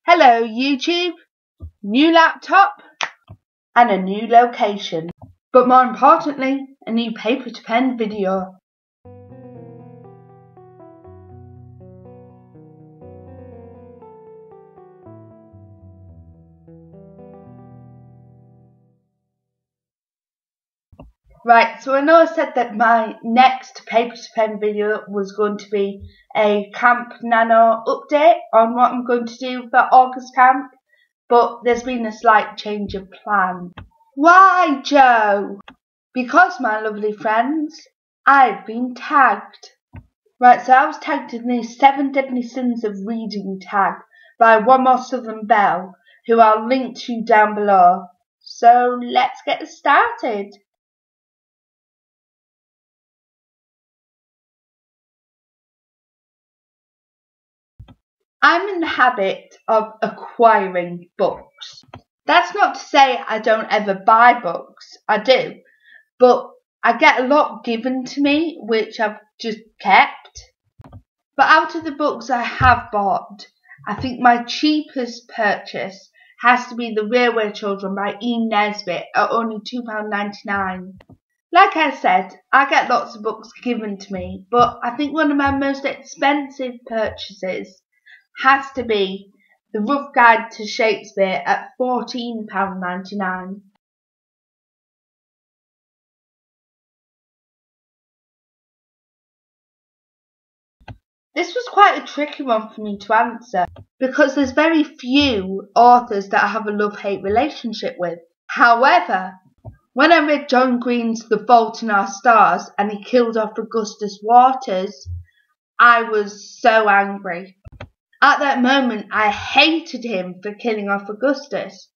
Hello YouTube, new laptop and a new location, but more importantly, a new paper to pen video. Right, so I know I said that my next paper to pen video was going to be a Camp Nano update on what I'm going to do for August camp, but there's been a slight change of plan. Why, Joe? Because, my lovely friends, I've been tagged. Right, so I was tagged in the 7 Deadly Sins of Reading tag by One More Southern Belle, who I'll link to down below. So let's get started. I'm in the habit of acquiring books. That's not to say I don't ever buy books, I do, but I get a lot given to me which I've just kept. But out of the books I have bought, I think my cheapest purchase has to be The Railway Children by Ian Nesbitt at only £2.99. Like I said, I get lots of books given to me, but I think one of my most expensive purchases has to be The Rough Guide to Shakespeare at £14.99. This was quite a tricky one for me to answer because there's very few authors that I have a love-hate relationship with. However, when I read John Green's The Fault in Our Stars and he killed off Augustus Waters, I was so angry. At that moment, I hated him for killing off Augustus,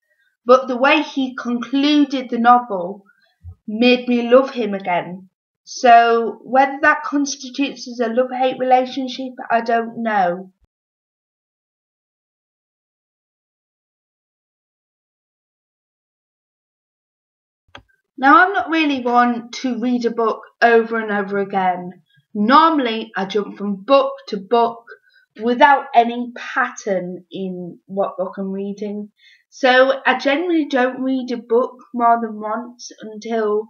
but the way he concluded the novel made me love him again. So whether that constitutes as a love-hate relationship, I don't know. Now, I'm not really one to read a book over and over again. Normally, I jump from book to book without any pattern in what book I'm reading. So I generally don't read a book more than once until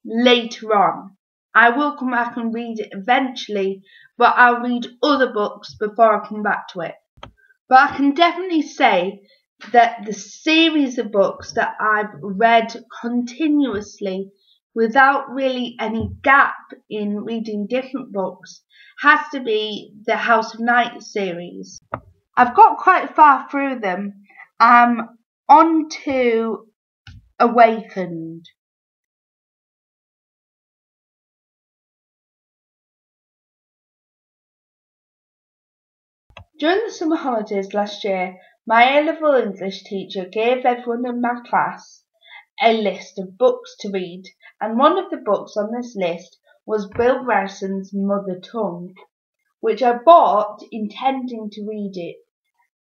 later on. I will come back and read it eventually, but I'll read other books before I come back to it. But I can definitely say that the series of books that I've read continuously without really any gap in reading different books has to be the House of Night series. I've got quite far through them. I'm on to Awakened. During the summer holidays last year, my A-level English teacher gave everyone in my class a list of books to read, and one of the books on this list was Bill Bryson's Mother Tongue, which I bought intending to read it,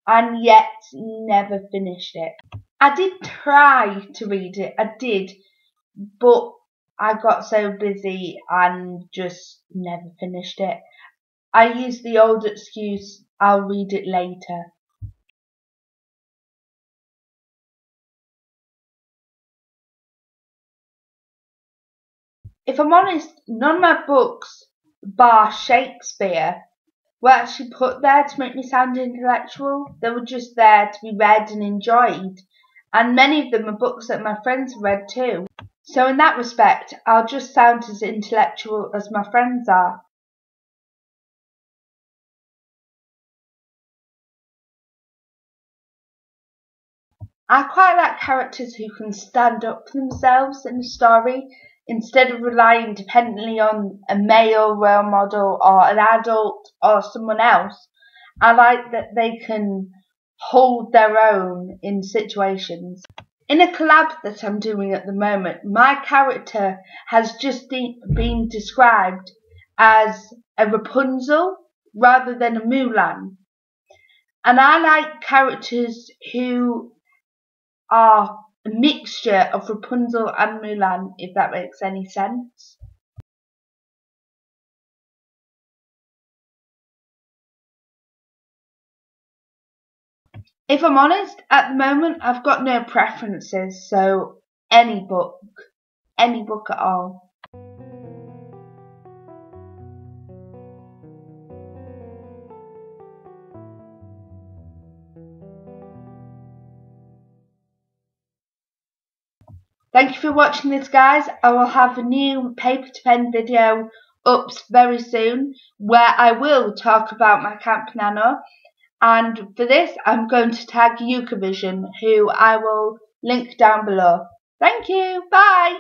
and yet never finished it. I did try to read it, I did, but I got so busy and just never finished it. I used the old excuse, I'll read it later. If I'm honest, none of my books, bar Shakespeare, were actually put there to make me sound intellectual. They were just there to be read and enjoyed. And many of them are books that my friends have read too. So in that respect, I'll just sound as intellectual as my friends are. I quite like characters who can stand up for themselves in a story instead of relying dependently on a male role model or an adult or someone else. I like that they can hold their own in situations. In a collab that I'm doing at the moment, my character has just been described as a Rapunzel rather than a Mulan. And I like characters who are a mixture of Rapunzel and Mulan, if that makes any sense. If I'm honest, at the moment I've got no preferences, so any book at all. Thank you for watching this, guys. I will have a new paper to pen video up very soon where I will talk about my Camp Nano, and for this I'm going to tag Yukavision, who I will link down below. Thank you, bye!